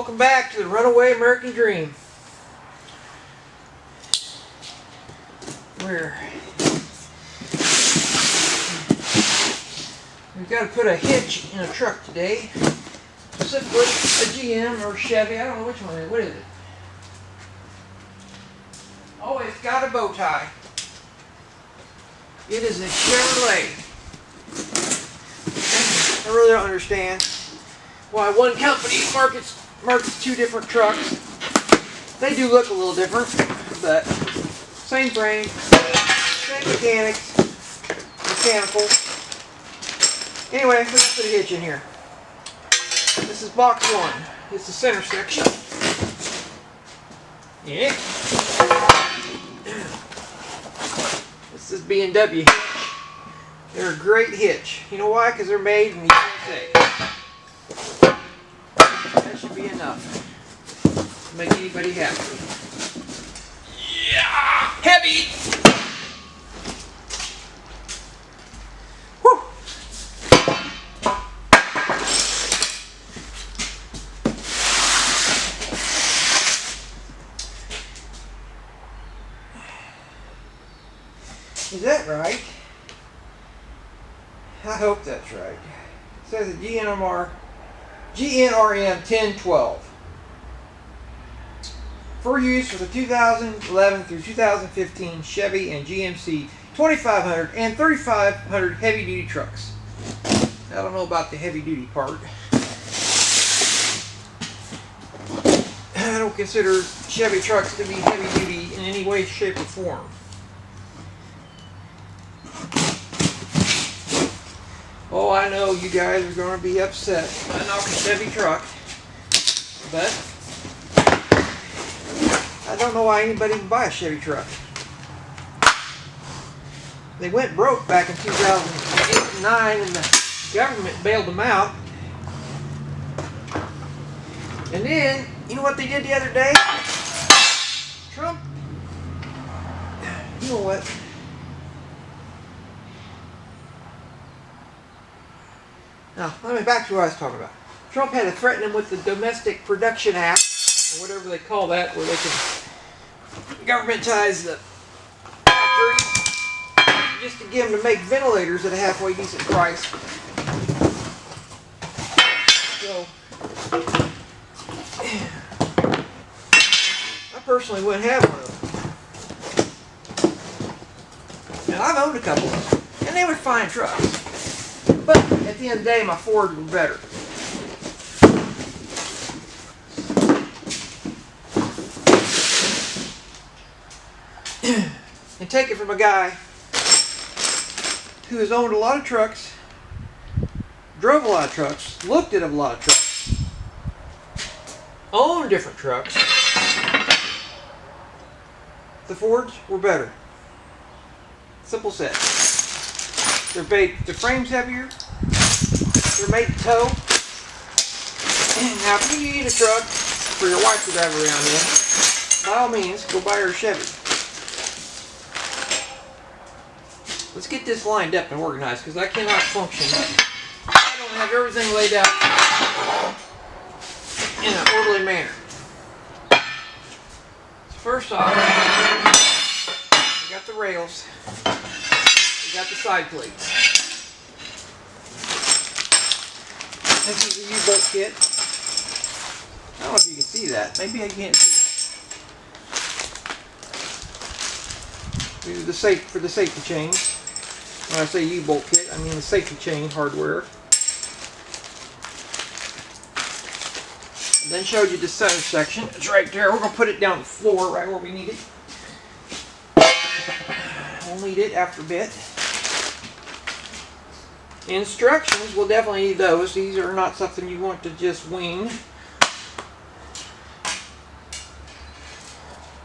Welcome back to the Runaway American Dream. We've got to put a hitch in a truck today. Specifically a GM or Chevy. I don't know which one it is. What is it? Oh, it's got a bow tie. It is a Chevrolet. I really don't understand why one company markets two different trucks. They do look a little different, but same frame, same mechanical. Anyway, let's put a hitch in here. This is box one. It's the center section. Yeah. This is B&W hitch. They're a great hitch. You know why? Because they're made in the USA. That should be enough to make anybody happy. Yeah! Heavy! Whew! Is that right? I hope that's right. It says a GNRM 1012 for use for the 2011 through 2015 Chevy and GMC 2500 and 3500 heavy duty trucks. I don't know about the heavy duty part. I don't consider Chevy trucks to be heavy duty in any way, shape, or form. Oh, I know you guys are going to be upset when I knock a Chevy truck, but I don't know why anybody would buy a Chevy truck. They went broke back in 2008 and 9, and the government bailed them out. And then, you know what they did the other day? Trump, you know what? Now, let me back to what I was talking about. Trump had to threaten him with the Domestic Production Act, or whatever they call that, where they can governmentize the factories just to get them to make ventilators at a halfway decent price. So, I personally wouldn't have one of them. Now, I've owned a couple of them, and they were fine trucks. But at the end of the day, my Ford was better. And take it from a guy who has owned a lot of trucks, drove a lot of trucks, looked at a lot of trucks, owned different trucks. The Fords were better. Simple said. They're made, the frame's heavier. They're made to tow. Now, if you need a truck for your wife to drive around in, by all means, go buy her a Chevy. Let's get this lined up and organized, because I cannot function. I don't have everything laid out in an orderly manner. So first off, we got the rails. We got the side plates. This is the U-bolt kit. I don't know if you can see that. Maybe I can't see that. These are the for the safety chains. When I say U-bolt kit, I mean the safety chain hardware. And then showed you the center section. It's right there. We're going to put it down the floor right where we need it. We'll need it after a bit. Instructions, we'll definitely need those. These are not something you want to just wing.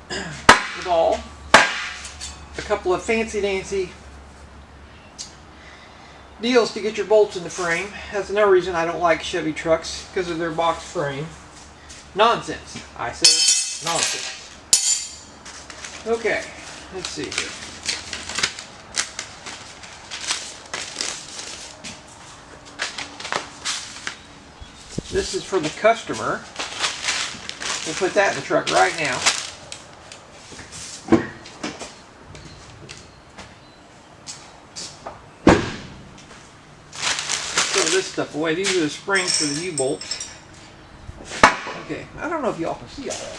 The ball. A couple of fancy-dancy deals to get your bolts in the frame. That's another reason I don't like Chevy trucks, because of their box frame. Nonsense. I say nonsense. Okay, let's see here. This is for the customer. We'll put that in the truck right now. Throw this stuff away. These are the springs for the U-bolts. Okay, I don't know if y'all can see all that.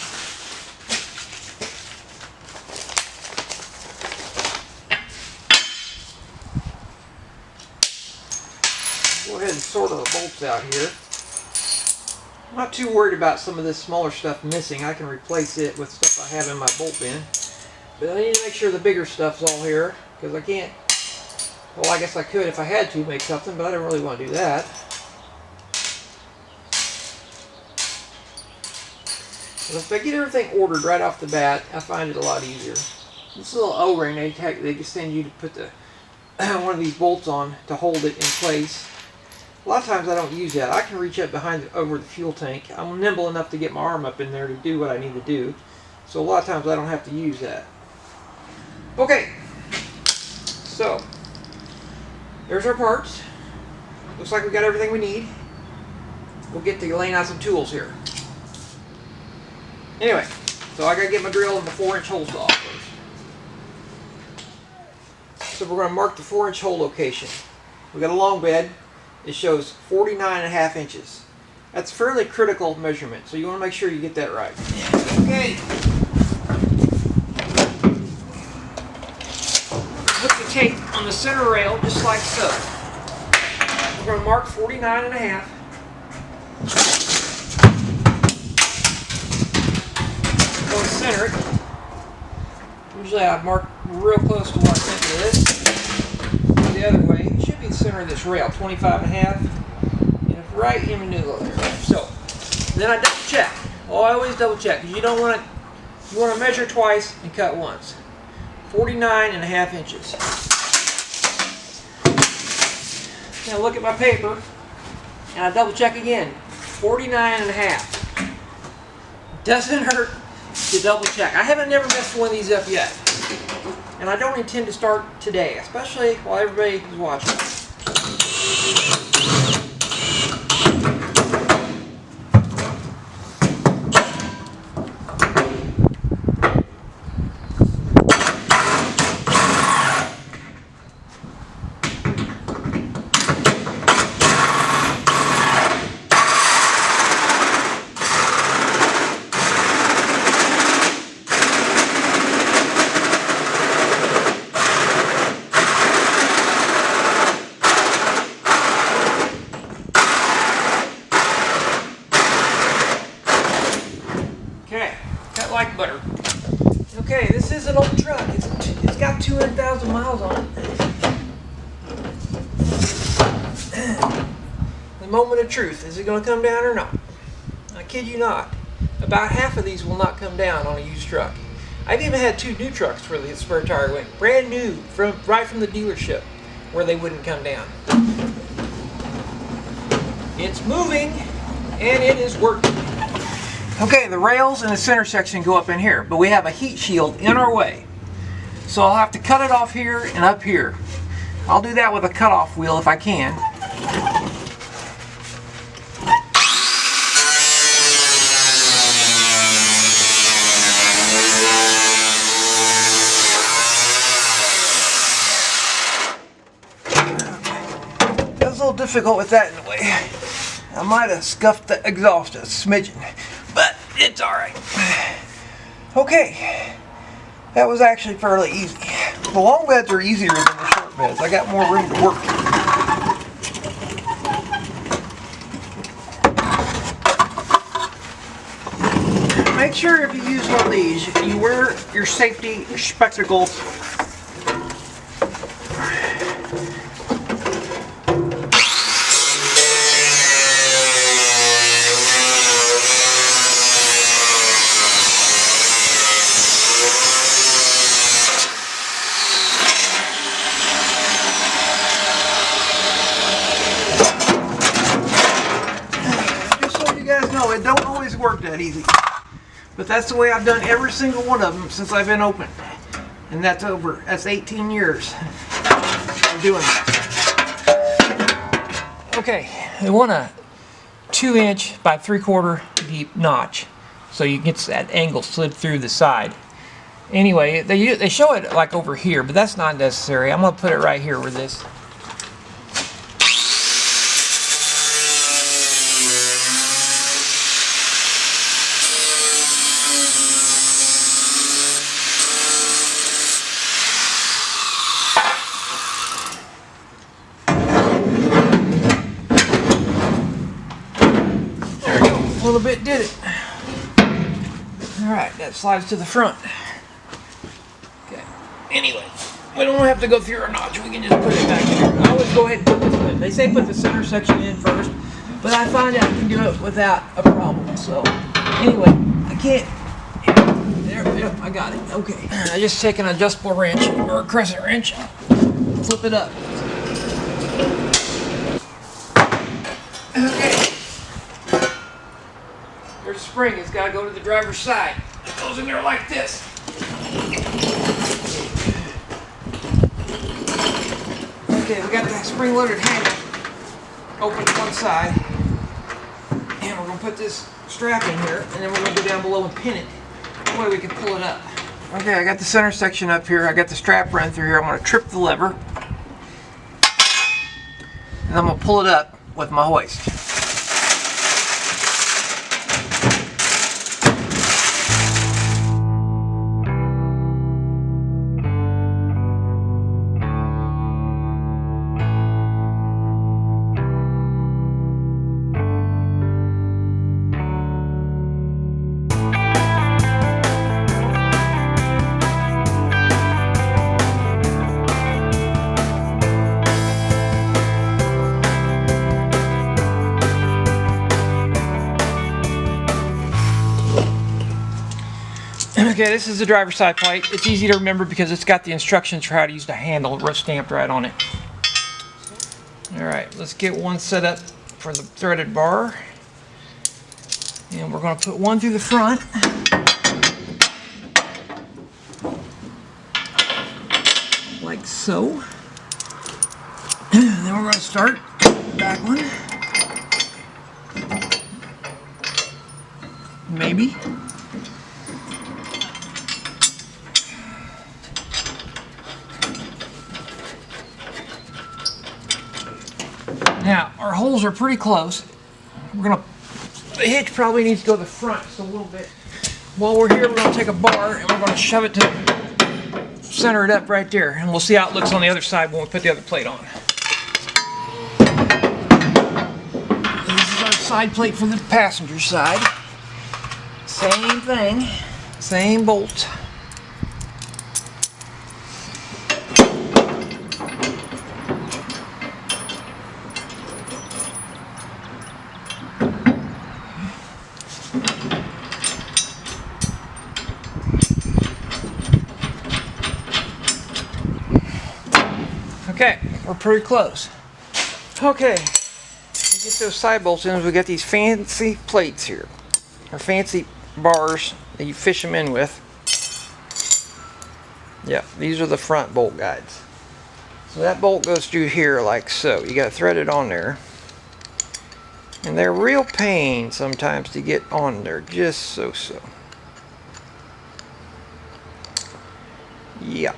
Go ahead and sort our bolts out here. I'm not too worried about some of this smaller stuff missing. I can replace it with stuff I have in my bolt bin. But I need to make sure the bigger stuff's all here, because I can't, well, I guess I could if I had to make something, but I don't really want to do that. But if I get everything ordered right off the bat, I find it a lot easier. This little O-ring, they just send you to put the one of these bolts on to hold it in place. A lot of times I don't use that. I can reach up behind over the fuel tank. I'm nimble enough to get my arm up in there to do what I need to do. So a lot of times I don't have to use that. Okay, so there's our parts. Looks like we got everything we need. We'll get to laying out some tools here. Anyway, so I gotta get my drill and the 4-inch hole saw first. So we're gonna mark the 4-inch hole location. We got a long bed. It shows 49.5 inches. That's a fairly critical measurement, so you want to make sure you get that right. Okay. Put the tape on the center rail just like so. We're going to mark 49.5. Go center it. Usually I mark real close to what I think it is. The other way. It should be the center of this rail, 25.5, and it's right in the middle there. So then I double check. Oh, I always double check because you don't want to. You want to measure twice and cut once. 49.5 inches. Now look at my paper, and I double check again. 49.5. Doesn't hurt to double check. I haven't never messed one of these up yet. And I don't intend to start today, especially while everybody is watching. Like butter. Okay, this is an old truck. It's got 200,000 miles on it. The moment of truth. Is it going to come down or not? I kid you not. About half of these will not come down on a used truck. I've even had 2 new trucks where the spare tire went brand new right from the dealership where they wouldn't come down. It's moving and it is working. Okay, the rails in the center section go up in here, but we have a heat shield in our way. So I'll have to cut it off here and up here. I'll do that with a cutoff wheel if I can. Okay. It was a little difficult with that in the way. I might have scuffed the exhaust a smidgen, but it's alright. Okay, that was actually fairly easy. The long beds are easier than the short beds. I got more room to work. Make sure if you use one of these, you wear your safety spectacles. No, it don't always work that easy. But that's the way I've done every single one of them since I've been open. And that's 18 years of doing that. Okay, I want a 2-inch by 3/4 deep notch. so you get that angle slid through the side. Anyway, they show it like over here, but that's not necessary. I'm going to put it right here with this. There we go. A little bit did it. Alright, that slides to the front. Okay. Anyway, we don't have to go through our notch. We can just put it back here. I always go ahead and put this in. They say put the center section in first, but I find out I can do it without a problem. So, anyway, I can't. There, yep, I got it. Okay. I just take an adjustable wrench or a crescent wrench, flip it up. Okay. There's a spring. It's got to go to the driver's side. It goes in there like this. Okay, we got the spring-loaded handle open to one side, and we're going to put this strap in here, and then we're going to go down below and pin it. That way we can pull it up. Okay, I got the center section up here. I got the strap run through here. I'm going to trip the lever, and I'm going to pull it up with my hoist. Okay, this is the driver's side plate. It's easy to remember because it's got the instructions for how to use the handle stamped right on it. Alright, let's get one set up for the threaded bar. And we're going to put one through the front. Like so. And then we're going to start the back one. Maybe. Now, our holes are pretty close. The hitch probably needs to go to the front just a little bit. While we're here, we're going to take a bar and we're going to shove it to center it up right there. And we'll see how it looks on the other side when we put the other plate on. And this is our side plate for the passenger side. Same thing, same bolt. Okay, we're pretty close. Okay, to get those side bolts in, we got these fancy plates here, or fancy bars that you fish them in with. Yeah, these are the front bolt guides. So that bolt goes through here like so. You got to thread it on there. And they're real pain sometimes to get on there, just so. Yeah.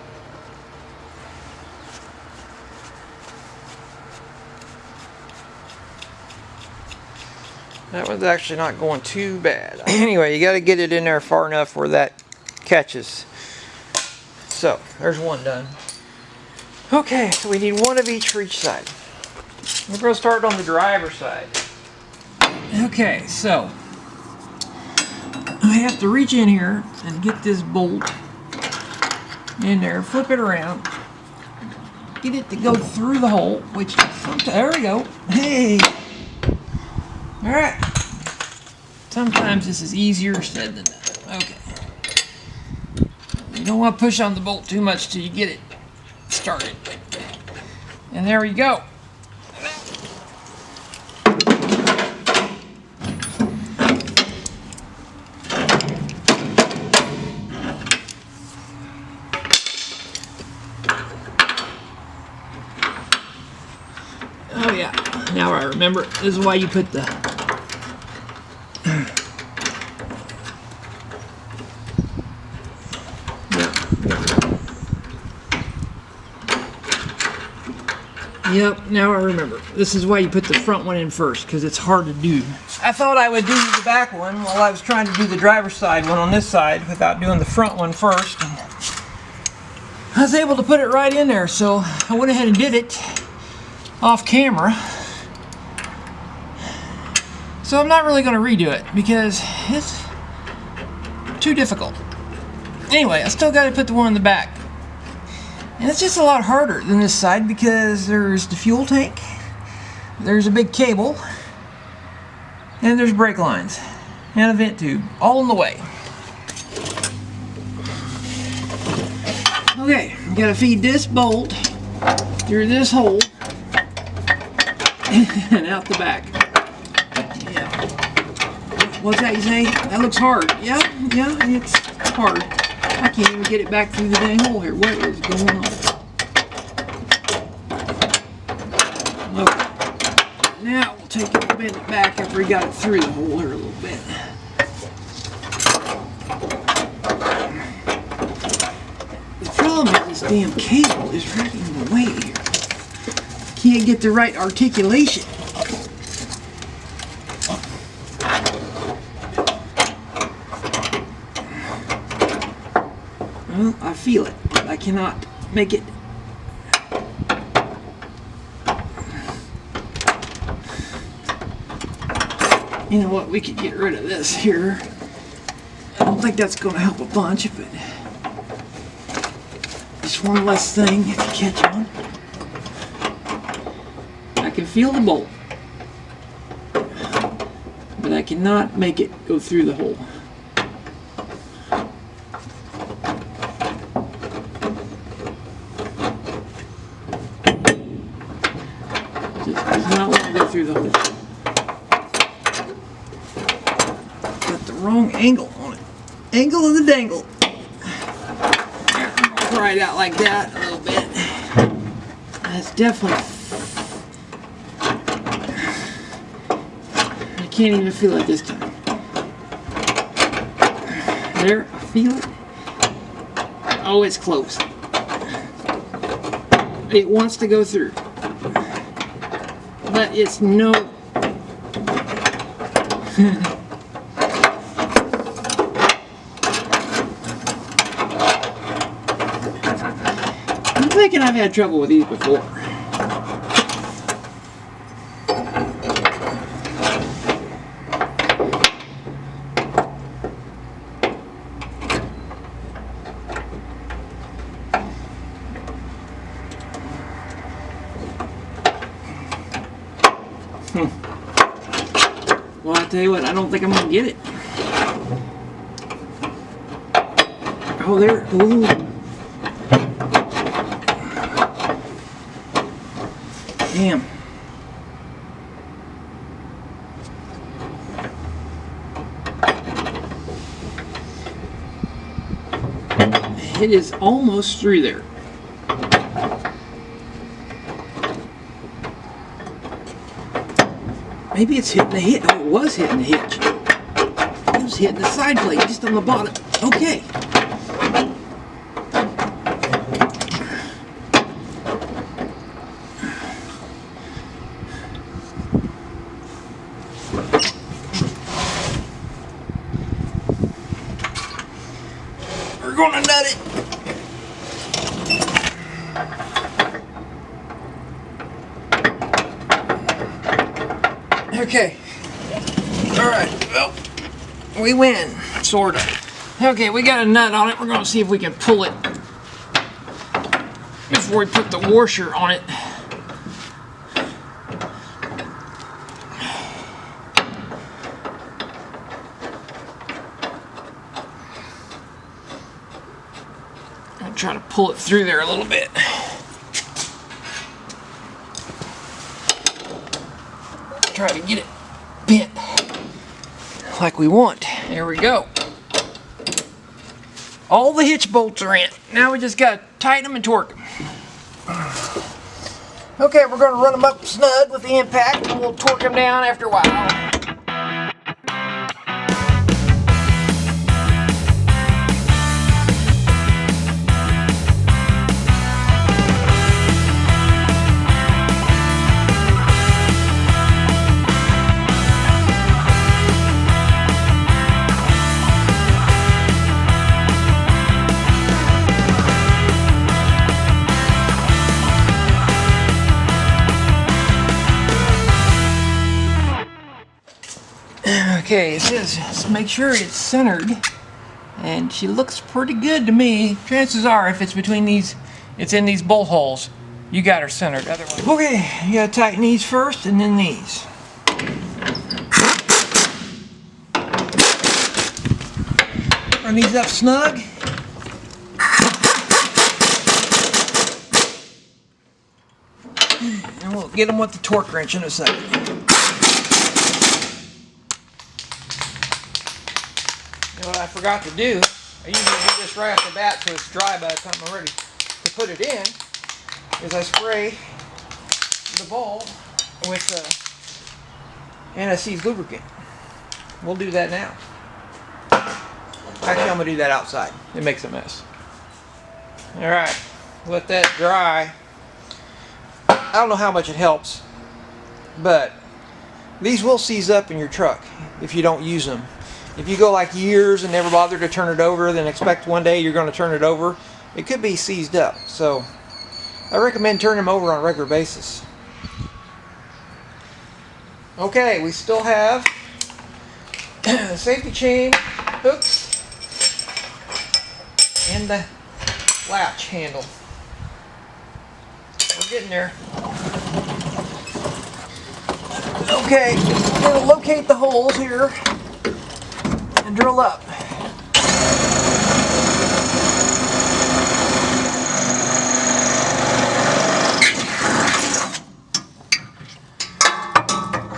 That one's actually not going too bad. Anyway, you got to get it in there far enough where that catches. So, there's one done. Okay, so we need one of each for each side. We're going to start on the driver's side. Okay, so I have to reach in here and get this bolt in there, flip it around, get it to go through the hole, which sometimes, there we go. Hey! Alright. Sometimes this is easier said than done. Okay. You don't want to push on the bolt too much till you get it started. And there we go. Oh yeah, now I remember. This is why you put the Yep, now I remember. This is why you put the front one in first, because it's hard to do. I thought I would do the back one while I was trying to do the driver's side one on this side without doing the front one first. And I was able to put it right in there, so I went ahead and did it off camera. So I'm not really going to redo it because it's too difficult. Anyway, I still got to put the one in the back. And it's just a lot harder than this side because there's the fuel tank, there's a big cable, and there's brake lines and a vent tube all in the way. Okay, gotta feed this bolt through this hole and out the back. Yeah. What's that you say? That looks hard. Yeah, it's hard. I can't even get it back through the dang hole here. What is going on? Okay. Now we'll take it and bend it back after we got it through the hole here a little bit. The problem is this damn cable is right in the way here. Can't get the right articulation. Well, I feel it, but I cannot make it. You know what, we could get rid of this here. I don't think that's going to help a bunch, but just one less thing if you catch on. I can feel the bolt, but I cannot make it go through the hole. Does not want to go through the hole. Got the wrong angle on it. Angle of the dangle. Try it out like that a little bit. That's definitely. I can't even feel it this time. There, I feel it. Oh, it's close. It wants to go through. But it's no. I'm thinking I've had trouble with these before. Well, I tell you what, I don't think I'm gonna get it. Oh, there. Ooh. Damn. It is almost through there. Maybe it's hitting the hitch. Oh, it was hitting the hitch. It was hitting the side plate just on the bottom. Okay. We're gonna nut it. Okay. Alright, well, we win, sort of. Okay, we got a nut on it. We're going to see if we can pull it before we put the washer on it. I'll try to pull it through there a little bit. Try to get it bent like we want. There we go. All the hitch bolts are in. Now we just gotta tighten them and torque them. Okay, we're gonna run them up snug with the impact and we'll torque them down after a while. Okay, it says let's make sure it's centered, and she looks pretty good to me. Chances are, if it's between these, it's in these bolt holes, you got her centered. Otherwise, okay, you gotta tighten these first, and then these. Run these up snug. And we'll get them with the torque wrench in a second. You know what I forgot to do? I usually do this right off the bat so it's dry by the time I'm ready to put it in, is I spray the ball with anti-seize lubricant. We'll do that now. Actually, I'm going to do that outside. It makes a mess. Alright, let that dry. I don't know how much it helps, but these will seize up in your truck if you don't use them. If you go like years and never bother to turn it over, then expect one day you're going to turn it over, it could be seized up. So I recommend turning them over on a regular basis. Okay, we still have the safety chain hooks and the latch handle. We're getting there. Okay, we're going to locate the holes here and drill up.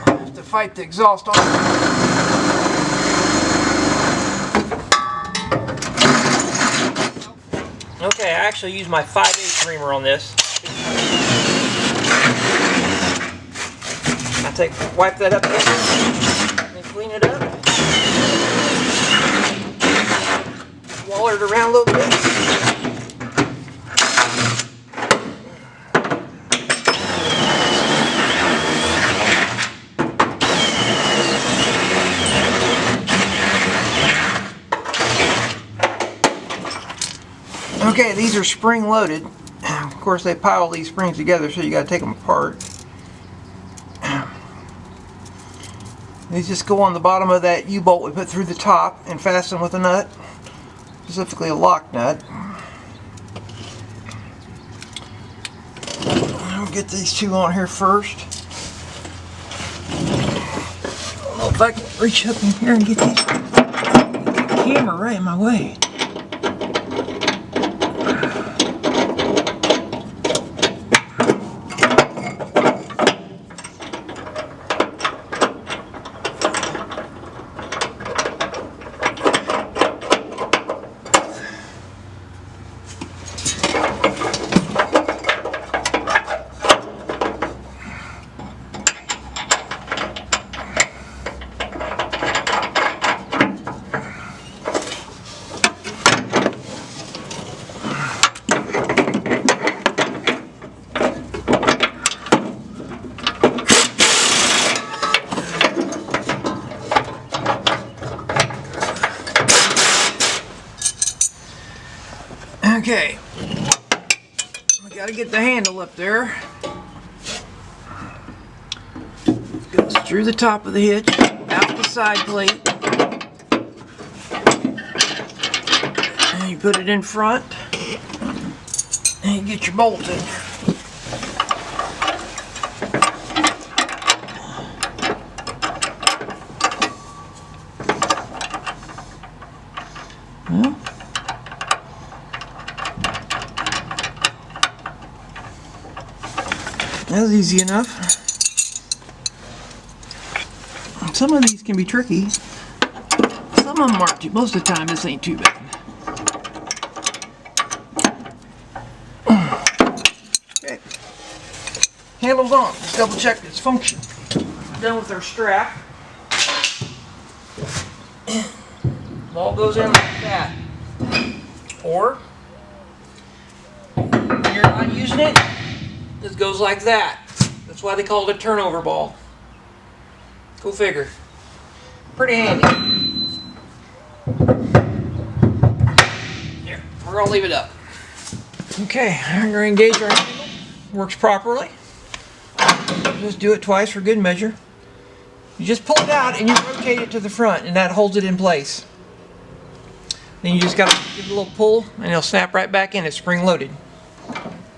Have to fight the exhaust on. Okay, I actually use my 5/8 reamer on this. I wipe that up and then clean it up. Waller it around a little bit. Okay, these are spring loaded. Of course, they pile these springs together, so you got to take them apart. These just go on the bottom of that U-bolt we put through the top and fasten with a nut, specifically a lock nut. I'll get these two on here first. I don't know if I can reach up in here and get the camera right in my way. Okay, we gotta get the handle up there. It goes through the top of the hitch, out the side plate, and you put it in front, and you get your bolt in. Well, that's easy enough. Some of these can be tricky. Some of them aren't too. Most of the time, this ain't too bad. Okay. Handle's on. Let's double check its function. Done with our strap. Ball goes in like that. Or, when you're not using it, this goes like that. That's why they call it a turnover ball. Go figure. Pretty handy. Here, we're gonna leave it up. Okay, I'm gonna engage our handle. Works properly. Just do it twice for good measure. You just pull it out and you rotate it to the front, and that holds it in place. Then you just got to give it a little pull, and it'll snap right back in. It's spring loaded.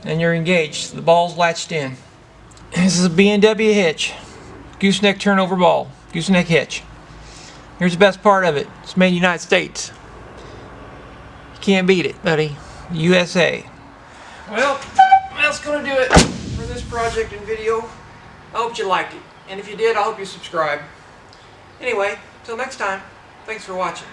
And you're engaged. The ball's latched in. This is a B&W Hitch. Gooseneck turnover ball. Gooseneck Hitch. Here's the best part of it. It's made in the United States. You can't beat it, buddy. USA. Well, that's going to do it for this project and video. I hope you liked it. And if you did, I hope you subscribe. Anyway, till next time, thanks for watching.